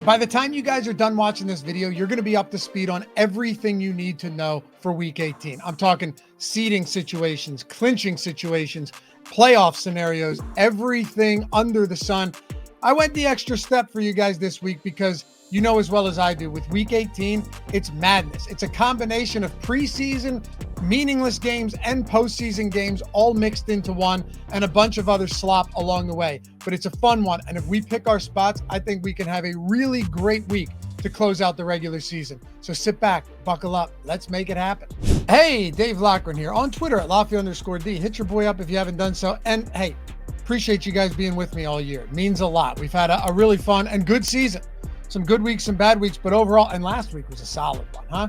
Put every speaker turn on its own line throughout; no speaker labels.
By the time you guys are done watching this video, you're going to be up to speed on everything you need to know for Week 18. I'm talking seeding situations, clinching situations, playoff scenarios, everything under the sun. I went the extra step for you guys this week because you know as well as I do, with Week 18, it's madness. It's a combination of preseason, meaningless games, and postseason games all mixed into one, and a bunch of other slop along the way. But it's a fun one, and if we pick our spots, I think we can have a really great week to close out the regular season. So sit back, buckle up, let's make it happen. Hey, Dave Loughran here on Twitter at Loughy_D. Hit your boy up if you haven't done so. And hey, appreciate you guys being with me all year. It means a lot. We've had a really fun and good season. Some good weeks, some bad weeks, but overall, and last week was a solid one, huh?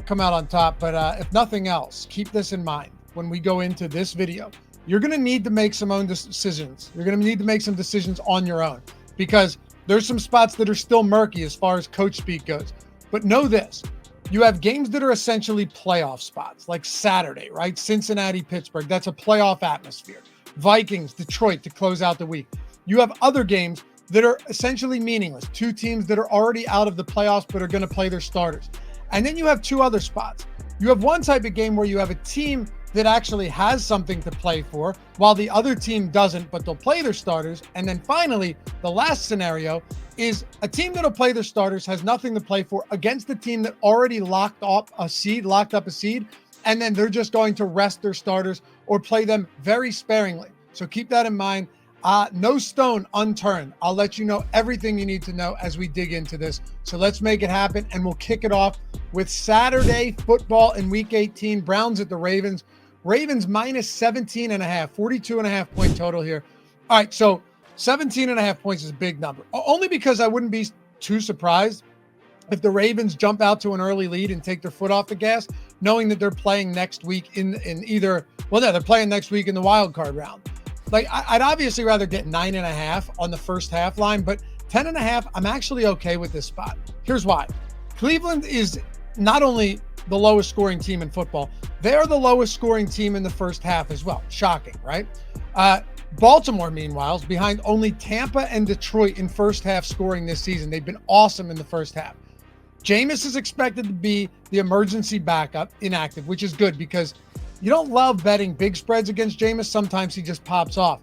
Come out on top. But if nothing else, keep this in mind when we go into this video. You're going to need to make some own decisions. You're going to need to make some decisions on your own because there's some spots that are still murky as far as coach speak goes. But know this, you have games that are essentially playoff spots, like Saturday, right? Cincinnati, Pittsburgh, that's a playoff atmosphere. Vikings, Detroit to close out the week. You have other games that are essentially meaningless. Two teams that are already out of the playoffs but are going to play their starters. And then you have two other spots. You have one type of game where you have a team that actually has something to play for while the other team doesn't, but they'll play their starters. And then finally, the last scenario is a team that'll play their starters, has nothing to play for against the team that already locked up a seed, and then they're just going to rest their starters or play them very sparingly. So keep that in mind. No stone unturned. I'll let you know everything you need to know as we dig into this. So let's make it happen, and we'll kick it off with Saturday football in Week 18. Browns at the Ravens. Ravens minus 17.5, 42.5 point total here. All right, so 17.5 points is a big number. Only because I wouldn't be too surprised if the Ravens jump out to an early lead and take their foot off the gas, knowing that they're playing next week they're playing next week in the wild card round. Like, I'd obviously rather get 9.5 on the first half line, but 10.5, I'm actually okay with this spot. Here's why. Cleveland is not only the lowest scoring team in football, they're the lowest scoring team in the first half as well. Shocking, right? Baltimore, meanwhile, is behind only Tampa and Detroit in first half scoring this season. They've been awesome in the first half. Jameis is expected to be the emergency backup, inactive, which is good because you don't love betting big spreads against Jameis. Sometimes he just pops off.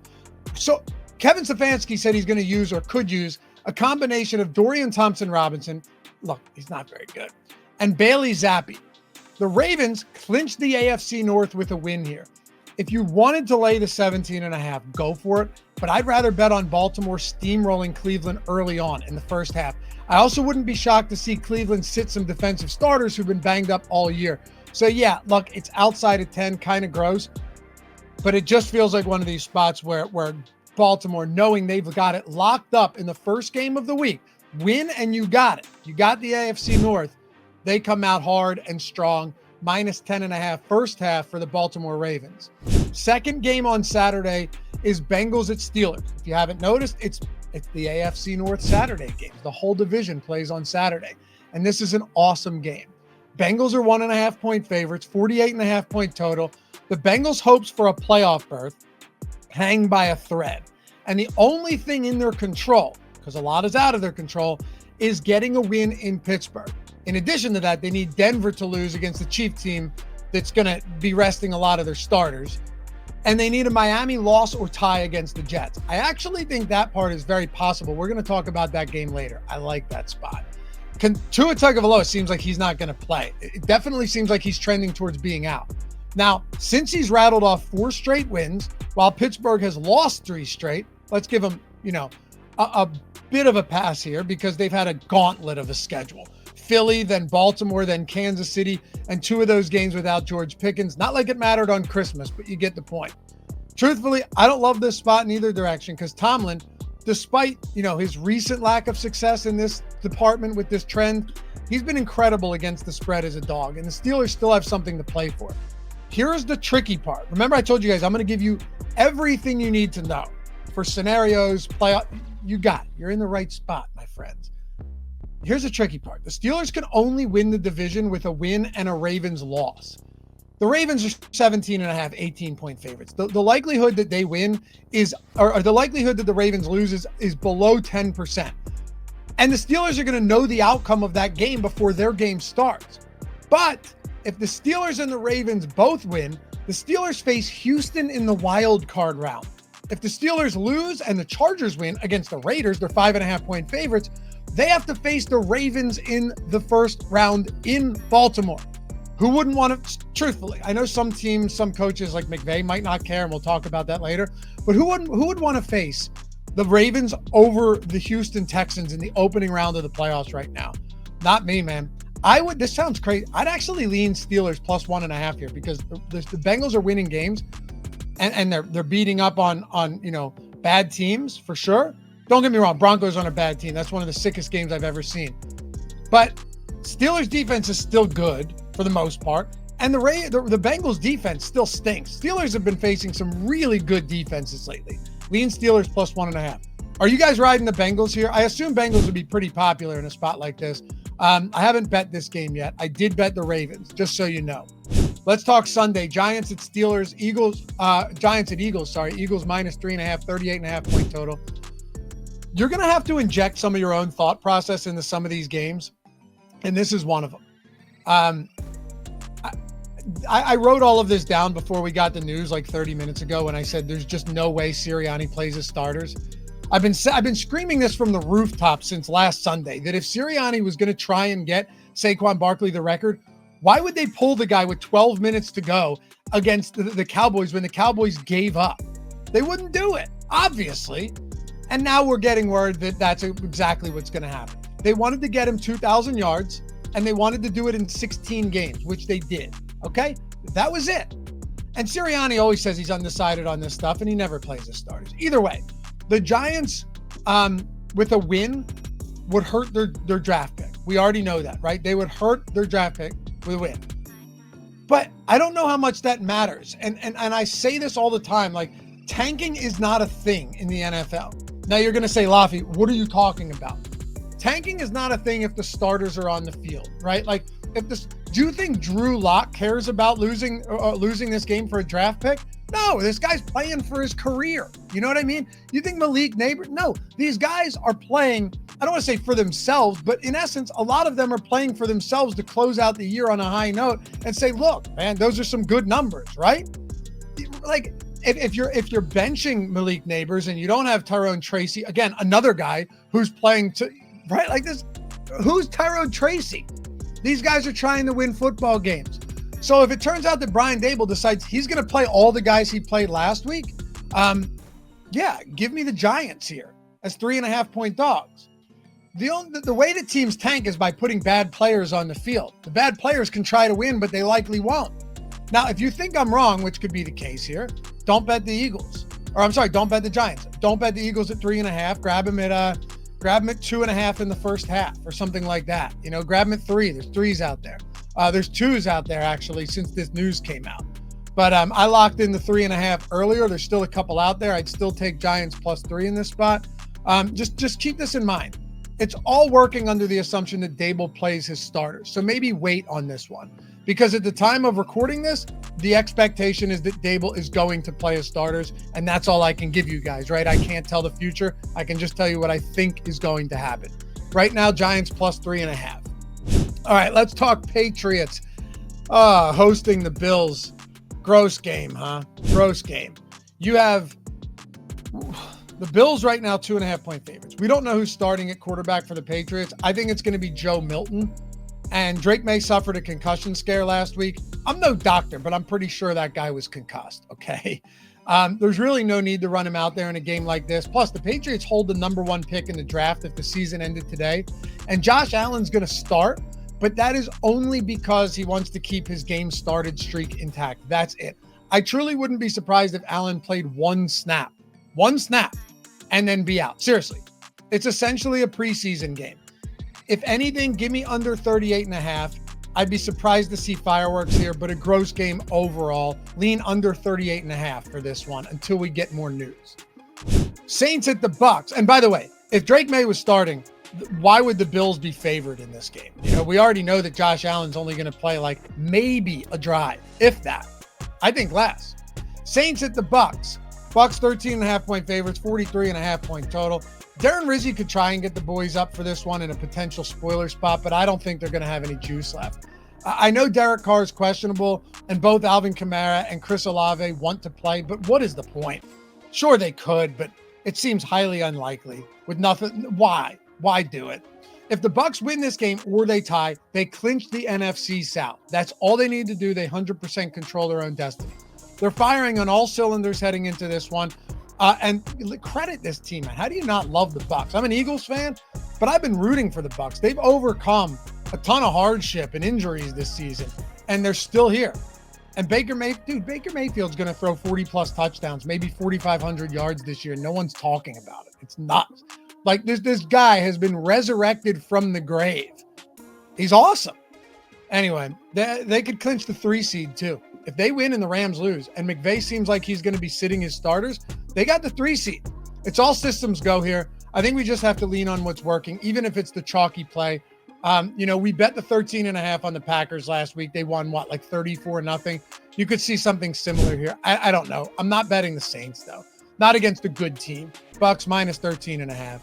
So Kevin Stefanski said he's going to use or could use a combination of Dorian Thompson-Robinson. Look, he's not very good. And Bailey Zappi. The Ravens clinched the AFC North with a win here. If you wanted to lay the 17.5, go for it. But I'd rather bet on Baltimore steamrolling Cleveland early on in the first half. I also wouldn't be shocked to see Cleveland sit some defensive starters who've been banged up all year. So yeah, look, it's outside of 10, kind of gross, but it just feels like one of these spots where Baltimore, knowing they've got it locked up in the first game of the week, win and you got it. You got the AFC North. They come out hard and strong, minus 10.5 first half for the Baltimore Ravens. Second game on Saturday is Bengals at Steelers. If you haven't noticed, it's the AFC North Saturday games. The whole division plays on Saturday, and this is an awesome game. Bengals are 1.5 point favorites, 48.5 point total. The Bengals' hopes for a playoff berth hang by a thread. And the only thing in their control, because a lot is out of their control, is getting a win in Pittsburgh. In addition to that, they need Denver to lose against the Chief team that's going to be resting a lot of their starters. And they need a Miami loss or tie against the Jets. I actually think that part is very possible. We're going to talk about that game later. I like that spot. Tua Tagovailoa seems like he's not going to play. It definitely seems like he's trending towards being out. Now, since he's rattled off 4 straight wins, while Pittsburgh has lost 3 straight, let's give him, a bit of a pass here because they've had a gauntlet of a schedule. Philly, then Baltimore, then Kansas City, and 2 of those games without George Pickens. Not like it mattered on Christmas, but you get the point. Truthfully, I don't love this spot in either direction because Tomlin, despite, his recent lack of success in this department with this trend, he's been incredible against the spread as a dog, and the Steelers still have something to play for. Here's the tricky part. Remember, I told you guys, I'm going to give you everything you need to know for scenarios, playoff. You're in the right spot, my friends. Here's the tricky part. The Steelers can only win the division with a win and a Ravens loss. The Ravens are 17.5, 18 point favorites. The likelihood that they win or the likelihood that the Ravens lose is below 10%. And the Steelers are going to know the outcome of that game before their game starts. But if the Steelers and the Ravens both win, the Steelers face Houston in the wild card round. If the Steelers lose and the Chargers win against the Raiders, they're 5.5-point favorites, they have to face the Ravens in the first round in Baltimore. Who wouldn't want to, truthfully, I know some teams, some coaches like McVay might not care, and we'll talk about that later, but who would want to face the Ravens over the Houston Texans in the opening round of the playoffs right now? Not me, man. This sounds crazy. I'd actually lean Steelers plus 1.5 here because the Bengals are winning games and they're beating up on bad teams for sure. Don't get me wrong, Broncos on a bad team. That's one of the sickest games I've ever seen. But Steelers defense is still good for the most part, and the Bengals defense still stinks. Steelers have been facing some really good defenses lately. Lean Steelers plus 1.5. Are you guys riding the Bengals here? I assume Bengals would be pretty popular in a spot like this. I haven't bet this game yet. I did bet the Ravens, just so you know. Let's talk Sunday. Giants at Steelers. Giants at Eagles, sorry. Eagles minus 3.5, 38.5 point total. You're going to have to inject some of your own thought process into some of these games, and this is one of them. I wrote all of this down before we got the news like 30 minutes ago when I said there's just no way Sirianni plays his starters. I've been screaming this from the rooftop since last Sunday that if Sirianni was going to try and get Saquon Barkley the record, why would they pull the guy with 12 minutes to go against the Cowboys when the Cowboys gave up? They wouldn't do it, obviously. And now we're getting word that that's exactly what's going to happen. They wanted to get him 2,000 yards, and they wanted to do it in 16 games, which they did. Okay? That was it. And Sirianni always says he's undecided on this stuff, and he never plays his starters. Either way, the Giants, with a win, would hurt their draft pick. We already know that, right? They would hurt their draft pick with a win. But I don't know how much that matters. And I say this all the time, like, tanking is not a thing in the NFL. Now you're going to say, Loughy, what are you talking about? Tanking is not a thing if the starters are on the field, right? Like, do you think Drew Lock cares about losing this game for a draft pick? No, this guy's playing for his career. You know what I mean? You think Malik Neighbors? No, these guys are playing, I don't want to say for themselves, but in essence, a lot of them are playing for themselves to close out the year on a high note and say, look, man, those are some good numbers, right? Like, if you're benching Malik Neighbors and you don't have Tyrone Tracy, again, another guy who's playing right like this, who's Tyrone Tracy? These guys are trying to win football games. So if it turns out that Brian Daboll decides he's going to play all the guys he played last week, give me the Giants here as 3.5 point dogs. The way that teams tank is by putting bad players on the field. The bad players can try to win, but they likely won't. Now, if you think I'm wrong, which could be the case here, don't bet the Eagles. Or I'm sorry, don't bet the Giants. Don't bet the Eagles at 3.5. Grab them at 2.5 in the first half or something like that. You know, grab them at 3. There's 3s out there. There's 2s out there actually since this news came out. But I locked in the 3.5 earlier. There's still a couple out there. I'd still take Giants plus 3 in this spot. Just keep this in mind. It's all working under the assumption that Daboll plays his starters. So maybe wait on this one. Because at the time of recording this, the expectation is that Daboll is going to play his starters, and that's all I can give you guys, right? I can't tell the future. I can just tell you what I think is going to happen. Right now, Giants plus 3.5. All right, let's talk Patriots. Hosting the Bills. Gross game, huh? Gross game. You have the Bills right now, 2.5 point favorites. We don't know who's starting at quarterback for the Patriots. I think it's going to be Joe Milton. And Drake May suffered a concussion scare last week. I'm no doctor, but I'm pretty sure that guy was concussed, okay? There's really no need to run him out there in a game like this. Plus, the Patriots hold the number 1 pick in the draft if the season ended today. And Josh Allen's going to start, but that is only because he wants to keep his game started streak intact. That's it. I truly wouldn't be surprised if Allen played one snap, and then be out. Seriously. It's essentially a preseason game. If anything, give me under 38.5. I'd be surprised to see fireworks here, but a gross game overall. Lean under 38.5 for this one until we get more news. Saints at the Bucs. And by the way, if Drake May was starting, why would the Bills be favored in this game? You know, we already know that Josh Allen's only going to play like maybe a drive, if that. I think less. Saints at the Bucs. Bucs 13.5 point favorites, 43.5 point total. Darren Rizzi could try and get the boys up for this one in a potential spoiler spot, but I don't think they're going to have any juice left. I know Derek Carr is questionable, and both Alvin Kamara and Chris Olave want to play, but what is the point? Sure, they could, but it seems highly unlikely. With nothing, why? Why do it? If the Bucs win this game or they tie, they clinch the NFC South. That's all they need to do. They 100% control their own destiny. They're firing on all cylinders heading into this one. And credit this team, man. How do you not love the Bucs? I'm an Eagles fan, but I've been rooting for the Bucs. They've overcome a ton of hardship and injuries this season, and they're still here. And Baker Mayfield's going to throw 40-plus touchdowns, maybe 4,500 yards this year. No one's talking about it. It's nuts. Like, this guy has been resurrected from the grave. He's awesome. Anyway, they could clinch the 3 seed, too. If they win and the Rams lose, and McVay seems like he's going to be sitting his starters, they got the 3 seed. It's all systems go here. I think we just have to lean on what's working, even if it's the chalky play. We bet the 13.5 on the Packers last week. They won, 34-0. You could see something similar here. I don't know. I'm not betting the Saints, though. Not against a good team. Bucs minus 13.5.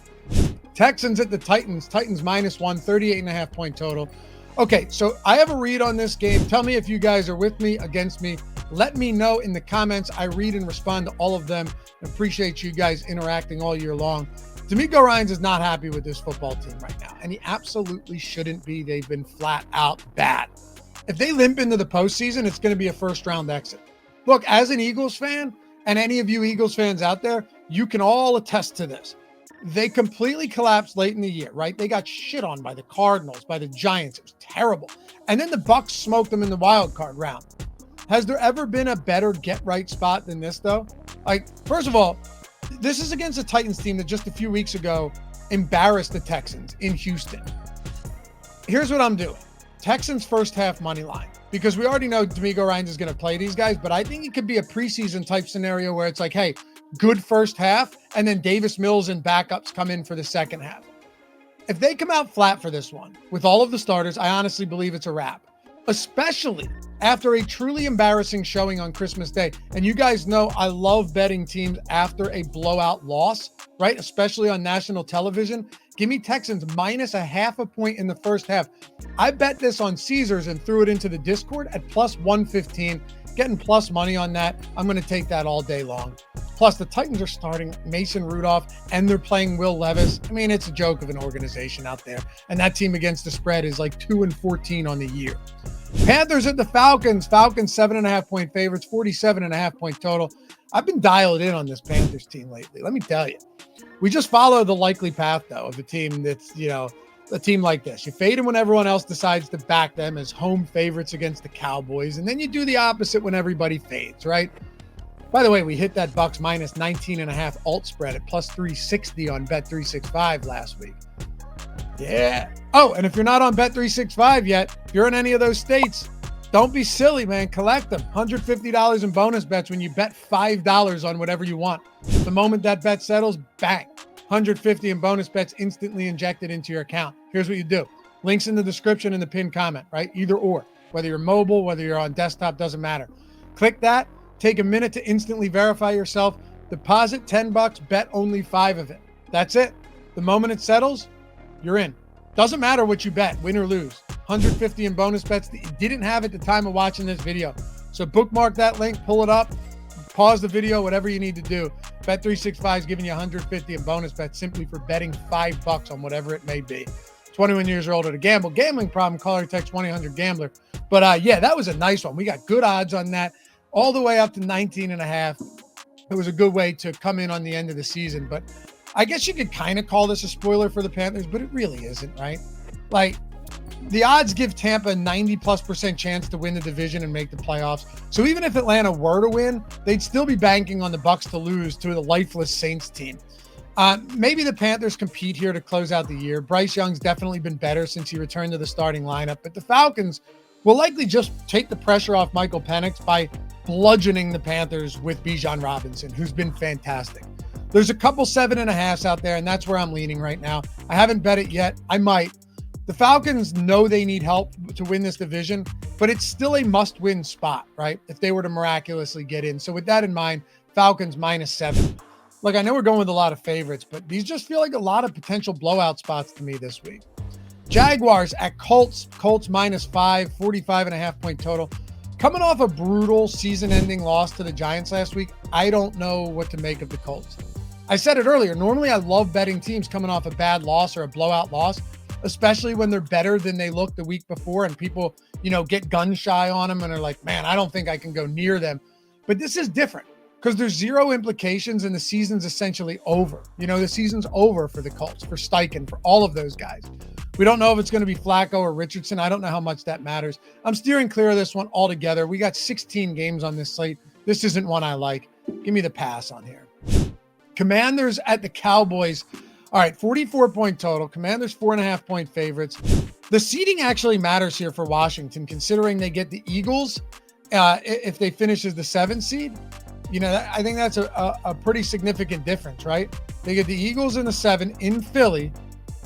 Texans at the Titans. Titans minus 1, 38.5 point total. Okay, so I have a read on this game. Tell me if you guys are with me, against me. Let me know in the comments. I read and respond to all of them. I appreciate you guys interacting all year long. D'Amico Ryans is not happy with this football team right now, and he absolutely shouldn't be. They've been flat out bad. If they limp into the postseason, it's going to be a first-round exit. Look, as an Eagles fan, and any of you Eagles fans out there, you can all attest to this. They completely collapsed late in the year, right? They got shit on by the Cardinals, by the Giants. It was terrible. And then the Bucs smoked them in the wild card round. Has there ever been a better get-right spot than this, though? Like, first of all, this is against a Titans team that just a few weeks ago embarrassed the Texans in Houston. Here's what I'm doing. Texans first half money line, because we already know D'Amico Ryans is going to play these guys, but I think it could be a preseason type scenario where it's like, hey, good first half, and then Davis Mills and backups come in for the second half. If they come out flat for this one, with all of the starters, I honestly believe it's a wrap, especially after a truly embarrassing showing on Christmas Day. And you guys know I love betting teams after a blowout loss, right? Especially on national television. Give me Texans minus 0.5 point in the first half. I bet this on Caesars and threw it into the Discord at plus 115, getting plus money on that. I'm going to take that all day long. Plus, the Titans are starting Mason Rudolph, and they're playing Will Levis. I mean, it's a joke of an organization out there. And that team against the spread is like 2-14 on the year. Panthers at the Falcons. Falcons 7.5 point favorites, 47.5 point total. I've been dialed in on this Panthers team lately. Let me tell you. We just follow the likely path, though, of a team that's, a team like this. You fade them when everyone else decides to back them as home favorites against the Cowboys, and then you do the opposite when everybody fades, right? By the way, we hit that Bucs minus 19.5 alt spread at plus 360 on Bet365 last week. Yeah. Oh, and if you're not on Bet365 yet, if you're in any of those states, don't be silly, man. Collect them. $150 in bonus bets when you bet $5 on whatever you want. The moment that bet settles, bang. $150 in bonus bets instantly injected into your account. Here's what you do. Links in the description and the pinned comment, right? Either or. Whether you're mobile, whether you're on desktop, doesn't matter. Click that. Take a minute to instantly verify yourself. Deposit $10, bet only 5 of it. That's it. The moment it settles, you're in. Doesn't matter what you bet, win or lose. $150 in bonus bets that you didn't have at the time of watching this video. So bookmark that link, pull it up, pause the video, whatever you need to do. Bet365 is giving you $150 in bonus bets simply for betting $5 on whatever it may be. 21 years or older to gamble. Gambling problem, call or text 1-800-GAMBLER. But yeah, that was a nice one. We got good odds on that, all the way up to 19.5. It was a good way to come in on the end of the season. But I guess you could kind of call this a spoiler for the Panthers, but it really isn't, right? Like, the odds give Tampa a 90+% chance to win the division and make the playoffs. So even if Atlanta were to win, they'd still be banking on the Bucs to lose to the lifeless Saints team. Maybe the Panthers compete here to close out the year. Bryce Young's definitely been better since he returned to the starting lineup, but the Falcons will likely just take the pressure off Michael Penix by bludgeoning the Panthers with Bijan Robinson, who's been fantastic. There's a couple 7.5s out there, and that's where I'm leaning right now. I haven't bet it yet. I might. The Falcons know they need help to win this division, but it's still a must-win spot, right? If they were to miraculously get in. So with that in mind, Falcons -7. Look, I know we're going with a lot of favorites, but these just feel like a lot of potential blowout spots to me this week. Jaguars at Colts. Colts -5, 45.5 point total. Coming off a brutal season-ending loss to the Giants last week, I don't know what to make of the Colts. I said it earlier. Normally, I love betting teams coming off a bad loss or a blowout loss, especially when they're better than they looked the week before and people, get gun shy on them and are like, man, I don't think I can go near them. But this is different because there's zero implications and the season's essentially over. The season's over for the Colts, for Steichen, for all of those guys. We don't know if it's going to be Flacco or Richardson. I don't know how much that matters. I'm steering clear of this one altogether. We got 16 games on this slate. This isn't one I like. Give me the pass on here. Commanders at the Cowboys. All right, 44 point total. Commanders 4.5 point favorites. The seeding actually matters here for Washington, considering they get the Eagles if they finish as the 7th seed. I think that's a pretty significant difference, right? They get the Eagles in the 7 in Philly,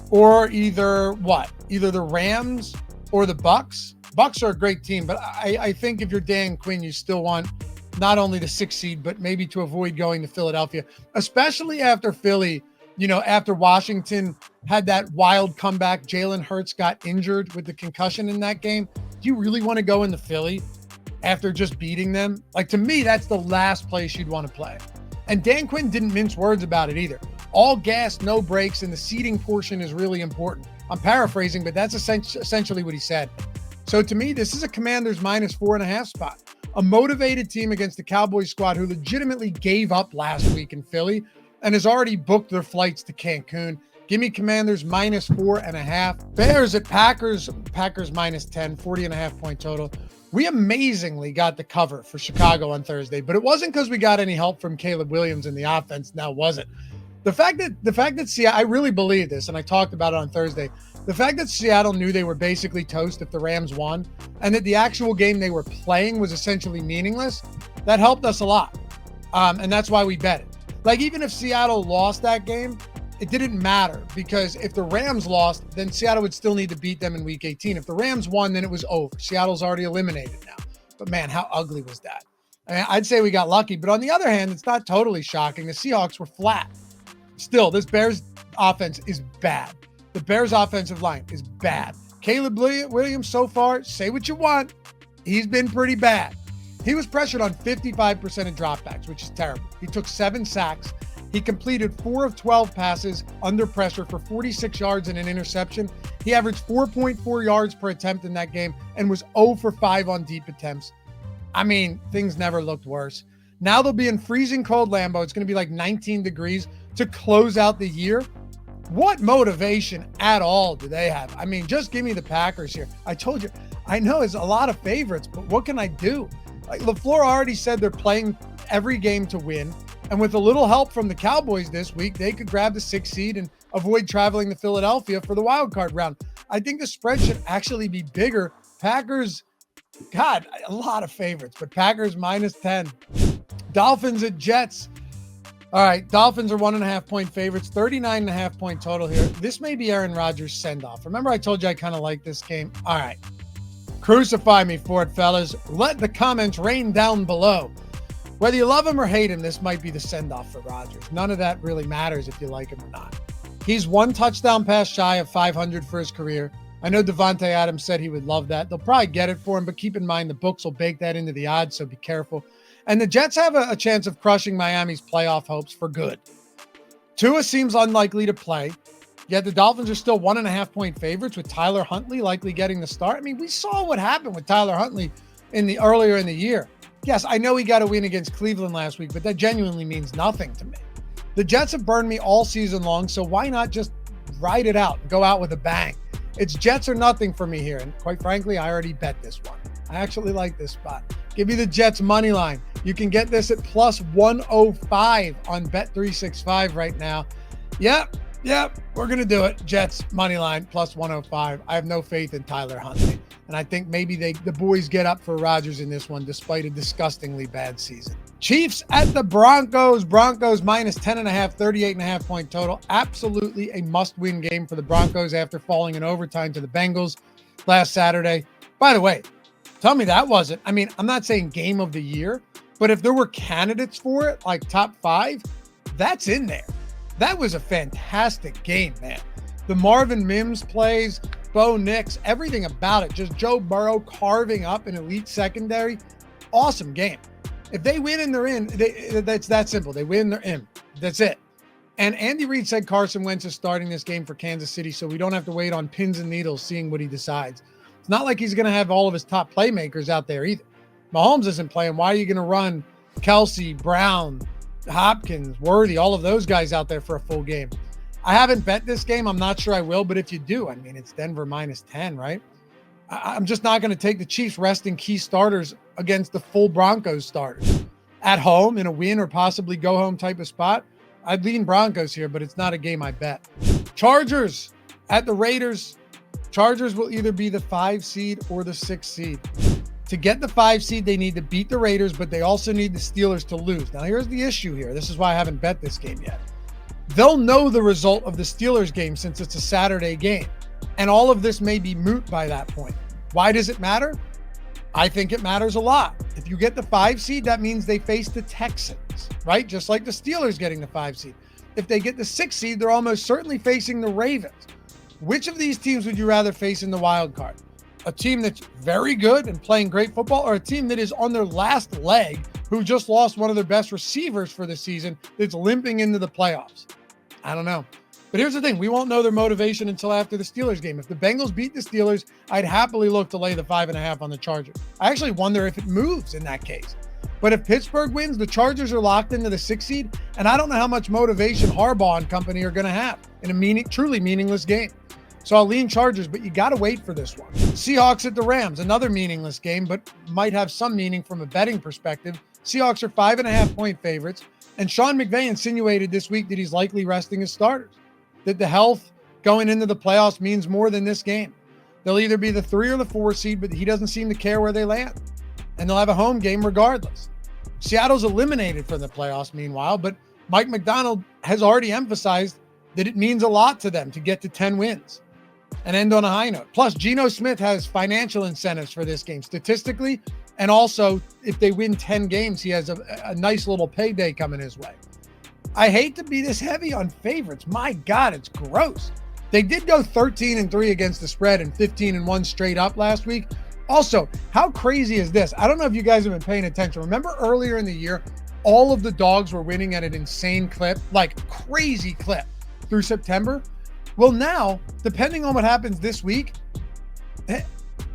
or either the Rams or the Bucks. Bucks are a great team, but I think if you're Dan Quinn, you still want not only the 6th seed, but maybe to avoid going to Philadelphia, especially after Philly, after Washington had that wild comeback. Jalen Hurts got injured with the concussion in that game. Do you really want to go into Philly after just beating them? To me, that's the last place you'd want to play. And Dan Quinn didn't mince words about it either. All gas, no brakes, and the seeding portion is really important. I'm paraphrasing, but that's essentially what he said. So to me, this is a Commanders -4.5 spot. A motivated team against the Cowboys squad who legitimately gave up last week in Philly and has already booked their flights to Cancun. Give me Commanders -4.5. Bears at Packers. Packers -10, 40.5 point total. We amazingly got the cover for Chicago on Thursday, but it wasn't because we got any help from Caleb Williams in the offense. Now, was it? The fact that Seattle, I really believe this, and I talked about it on Thursday. The fact that Seattle knew they were basically toast if the Rams won, and that the actual game they were playing was essentially meaningless, that helped us a lot. And that's why we bet it. Even if Seattle lost that game, it didn't matter, because if the Rams lost, then Seattle would still need to beat them in week 18. If the Rams won, then it was over. Seattle's already eliminated now. But man, how ugly was that? I'd say we got lucky, but on the other hand, it's not totally shocking. The Seahawks were flat. Still, this Bears offense is bad. The Bears offensive line is bad. Caleb Williams so far, say what you want, he's been pretty bad. He was pressured on 55% of dropbacks, which is terrible. He took 7 sacks. He completed 4 of 12 passes under pressure for 46 yards and an interception. He averaged 4.4 yards per attempt in that game and was 0 for 5 on deep attempts. Things never looked worse. Now they'll be in freezing cold Lambeau. It's going to be 19 degrees to close out the year. What motivation at all do they have? Just give me the Packers here. I told you, I know it's a lot of favorites, but what can I do? LaFleur already said they're playing every game to win. And with a little help from the Cowboys this week, they could grab the 6th seed and avoid traveling to Philadelphia for the wild card round. I think the spread should actually be bigger. Packers, God, a lot of favorites, but Packers -10. Dolphins at Jets. All right, Dolphins are 1.5 point favorites, 39.5 point total here. This may be Aaron Rodgers' send-off. Remember I told you I kind of like this game? All right, crucify me for it, fellas. Let the comments rain down below. Whether you love him or hate him, this might be the send-off for Rodgers. None of that really matters if you like him or not. He's 1 touchdown pass shy of 500 for his career. I know Devontae Adams said he would love that. They'll probably get it for him, but keep in mind the books will bake that into the odds, so be careful. And the Jets have a chance of crushing Miami's playoff hopes for good. Tua seems unlikely to play, yet the Dolphins are still 1.5 point favorites with Tyler Huntley likely getting the start. We saw what happened with Tyler Huntley earlier in the year. Yes, I know he got a win against Cleveland last week, but that genuinely means nothing to me. The Jets have burned me all season long, so why not just ride it out and go out with a bang? It's Jets or nothing for me here, and quite frankly, I already bet this one. I actually like this spot. Give me the Jets money line. You can get this at +105 on Bet365 right now. Yep, we're going to do it. Jets money line +105. I have no faith in Tyler Huntley. And I think maybe the boys get up for Rodgers in this one, despite a disgustingly bad season. Chiefs at the Broncos. Broncos -10.5, 38.5 point total. Absolutely a must-win game for the Broncos after falling in overtime to the Bengals last Saturday. By the way, tell me that wasn't, I'm not saying game of the year, but if there were candidates for it, like top 5, That's in there. That was a fantastic game, man. The Marvin Mims plays, Bo Nix, everything about it. Just Joe Burrow carving up an elite secondary. Awesome game. If they win and they're in, that's that simple. They win, they're in. That's it. And Andy Reid said Carson Wentz is starting this game for Kansas City, so we don't have to wait on pins and needles seeing what he decides. It's not like he's going to have all of his top playmakers out there either. Mahomes isn't playing. Why are you going to run Kelsey, Brown, Hopkins, Worthy, all of those guys out there for a full game? I haven't bet this game. I'm not sure I will, but if you do, I mean, it's Denver -10, right? I'm just not going to take the Chiefs resting key starters against the full Broncos starters. At home, in a win or possibly go-home type of spot, I'd lean Broncos here, but it's not a game I bet. Chargers at the Raiders. Chargers will either be the 5 seed or the 6 seed. To get the 5 seed, they need to beat the Raiders, but they also need the Steelers to lose. Now, here's the issue here. This is why I haven't bet this game yet. They'll know the result of the Steelers game since it's a Saturday game, and all of this may be moot by that point. Why does it matter? I think it matters a lot. If you get the 5 seed, that means they face the Texans, right? Just like the Steelers getting the 5 seed. If they get the 6 seed, they're almost certainly facing the Ravens. Which of these teams would you rather face in the wild card? A team that's very good and playing great football, or a team that is on their last leg, who just lost one of their best receivers for the season, that's limping into the playoffs? I don't know. But here's the thing. We won't know their motivation until after the Steelers game. If the Bengals beat the Steelers, I'd happily look to lay the 5.5 on the Chargers. I actually wonder if it moves in that case. But if Pittsburgh wins, the Chargers are locked into the 6 seed, and I don't know how much motivation Harbaugh and company are going to have in a truly meaningless game. So I'll lean Chargers, but you got to wait for this one. Seahawks at the Rams, another meaningless game, but might have some meaning from a betting perspective. Seahawks are 5.5-point favorites, and Sean McVay insinuated this week that he's likely resting his starters, that the health going into the playoffs means more than this game. They'll either be the 3 or the 4 seed, but he doesn't seem to care where they land, and they'll have a home game regardless. Seattle's eliminated from the playoffs meanwhile, but Mike McDonald has already emphasized that it means a lot to them to get to 10 wins and end on a high note. Plus, Geno Smith has financial incentives for this game statistically, and also if they win 10 games, he has a nice little payday coming his way. I hate to be this heavy on favorites. My God, it's gross. They did go 13-3 against the spread and 15-1 straight up last week. Also, how crazy is this? I don't know if you guys have been paying attention. Remember earlier in the year, all of the dogs were winning at an insane clip, like crazy clip through September? Well, now, depending on what happens this week,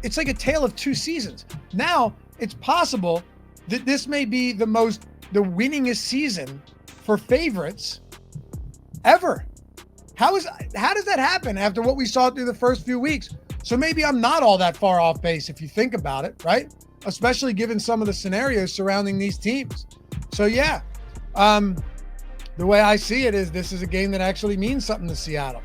it's like a tale of 2 seasons. Now, it's possible that this may be the winningest season for favorites ever. How does that happen after what we saw through the first few weeks? So maybe I'm not all that far off base if you think about it, right? Especially given some of the scenarios surrounding these teams. So yeah, the way I see it is this is a game that actually means something to Seattle.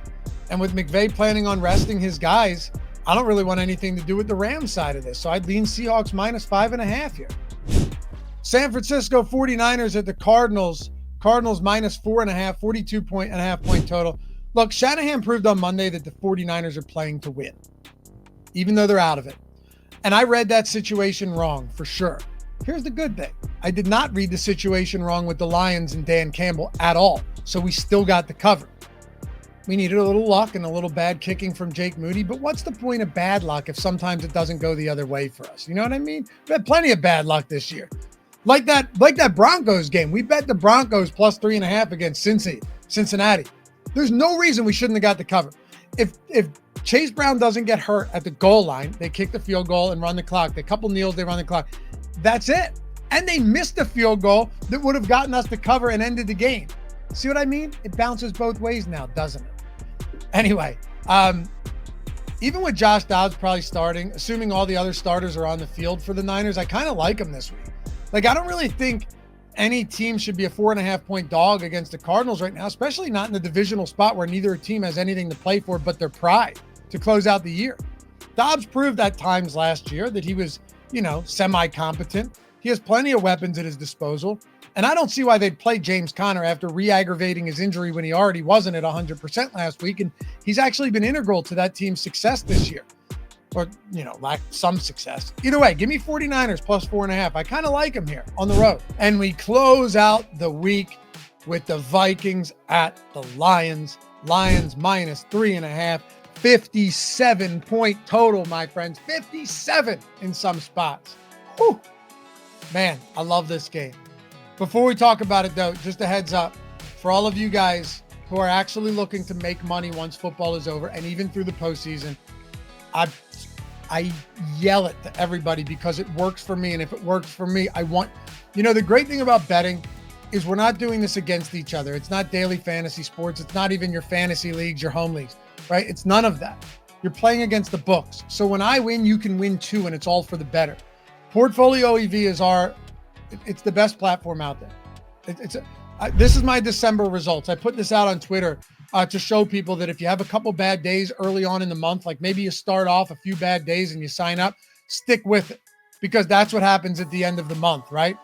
And with McVay planning on resting his guys, I don't really want anything to do with the Rams side of this. So I'd lean Seahawks -5.5 here. San Francisco 49ers at the Cardinals. Cardinals -4.5, 42.5 point total. Look, Shanahan proved on Monday that the 49ers are playing to win, even though they're out of it. And I read that situation wrong for sure. Here's the good thing. I did not read the situation wrong with the Lions and Dan Campbell at all. So we still got the cover. We needed a little luck and a little bad kicking from Jake Moody, but what's the point of bad luck if sometimes it doesn't go the other way for us? You know what I mean? We had plenty of bad luck this year. Like that Broncos game. We bet the Broncos +3.5 against Cincinnati. There's no reason we shouldn't have got the cover. If Chase Brown doesn't get hurt at the goal line, they kick the field goal and run the clock. They couple kneels, they run the clock. That's it. And they missed a field goal that would have gotten us the cover and ended the game. See what I mean? It bounces both ways now, doesn't it? Anyway, even with Josh Dobbs probably starting, assuming all the other starters are on the field for the Niners, I kind of like them this week. Like, I don't really think any team should be a 4.5-point dog against the Cardinals right now, especially not in the divisional spot where neither team has anything to play for but their pride to close out the year. Dobbs proved at times last year that he was, semi-competent. He has plenty of weapons at his disposal. And I don't see why they'd play James Conner after re-aggravating his injury when he already wasn't at 100% last week. And he's actually been integral to that team's success this year. Or, lack some success. Either way, give me 49ers +4.5. I kind of like them here on the road. And we close out the week with the Vikings at the Lions. Lions minus 3.5. 57-point total, my friends. 57 in some spots. Whew. Man, I love this game. Before we talk about it, though, just a heads up for all of you guys who are actually looking to make money once football is over and even through the postseason. I yell it to everybody because it works for me. And if it works for me, the great thing about betting is we're not doing this against each other. It's not daily fantasy sports. It's not even your fantasy leagues, your home leagues, right? It's none of that. You're playing against the books. So when I win, you can win too, and it's all for the better. Portfolio EV is it's the best platform out there. This is my December results. I put this out on Twitter to show people that if you have a couple bad days early on in the month, like maybe you start off a few bad days and you sign up, stick with it, because that's what happens at the end of the month, right?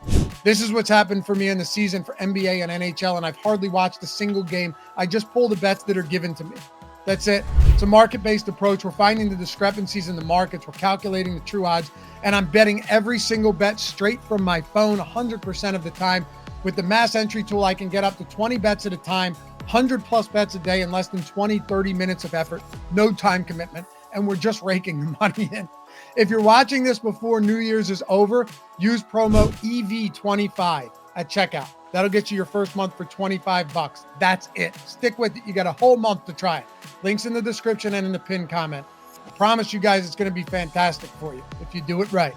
This is what's happened for me in the season for NBA and NHL, and I've hardly watched a single game. I just pull the bets that are given to me. That's it. It's a market-based approach. We're finding the discrepancies in the markets. We're calculating the true odds, and I'm betting every single bet straight from my phone 100% of the time. With the mass entry tool, I can get up to 20 bets at a time, 100 plus bets a day in less than 20, 30 minutes of effort, no time commitment, and we're just raking the money in. If you're watching this before New Year's is over, use promo EV25 at checkout. That'll get you your first month for $25. That's it. Stick with it. You got a whole month to try it. Links in the description and in the pinned comment. I promise you guys it's going to be fantastic for you if you do it right.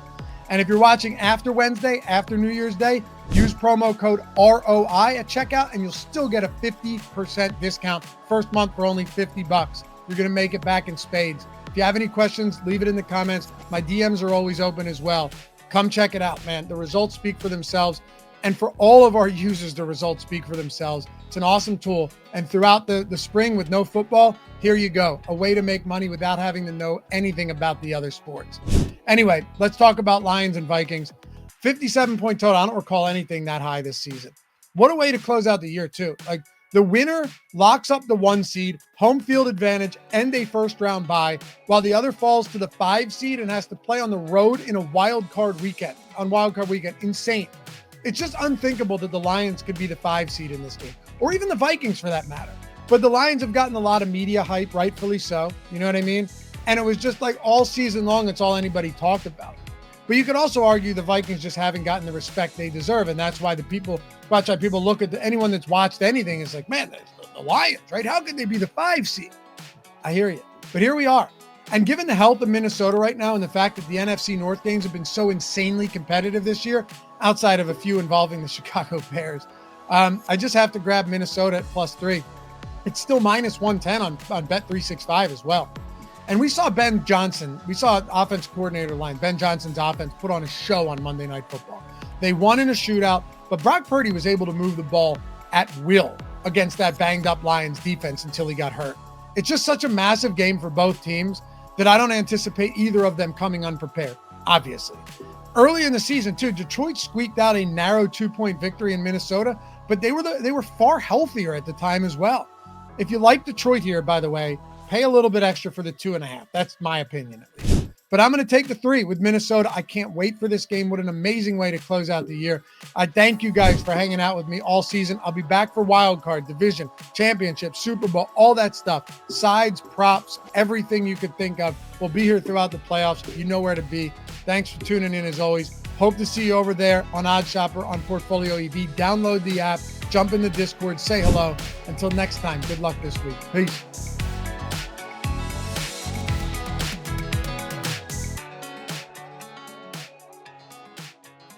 And if you're watching after Wednesday, after New Year's Day, use promo code ROI at checkout and you'll still get a 50% discount. First month for only $50. You're going to make it back in spades. If you have any questions, leave it in the comments. My DMs are always open as well. Come check it out, man. The results speak for themselves. And for all of our users, the results speak for themselves. It's an awesome tool. And throughout the spring with no football, here you go. A way to make money without having to know anything about the other sports. Anyway, let's talk about Lions and Vikings. 57-point total. I don't recall anything that high this season. What a way to close out the year, too. Like, the winner locks up the 1 seed, home field advantage, and a first-round bye, while the other falls to the 5 seed and has to play on the road in a wild card weekend. Insane. It's just unthinkable that the Lions could be the 5 seed in this game, or even the Vikings for that matter. But the Lions have gotten a lot of media hype, rightfully so. You know what I mean? And it was just like all season long, it's all anybody talked about. But you could also argue the Vikings just haven't gotten the respect they deserve. And that's why people look at anyone that's watched anything is like, man, the Lions, right? How could they be the 5 seed? I hear you. But here we are. And given the health of Minnesota right now and the fact that the NFC North games have been so insanely competitive this year, outside of a few involving the Chicago Bears, I just have to grab Minnesota at +3. It's still minus 110 on Bet365 as well. And we saw Ben Johnson, offense coordinator line, Ben Johnson's offense put on a show on Monday Night Football. They won in a shootout, but Brock Purdy was able to move the ball at will against that banged up Lions defense until he got hurt. It's just such a massive game for both teams that I don't anticipate either of them coming unprepared, obviously. Early in the season, too, Detroit squeaked out a narrow 2-point victory in Minnesota, but they were far healthier at the time as well. If you like Detroit here, by the way, pay a little bit extra for the 2.5. That's my opinion, at least. But I'm going to take the 3 with Minnesota. I can't wait for this game. What an amazing way to close out the year. I thank you guys for hanging out with me all season. I'll be back for wild card, division, championship, Super Bowl, all that stuff. Sides, props, everything you could think of. We'll be here throughout the playoffs. You know where to be. Thanks for tuning in as always. Hope to see you over there on OddsShopper on Portfolio EV. Download the app, jump in the Discord, say hello. Until next time, good luck this week. Peace.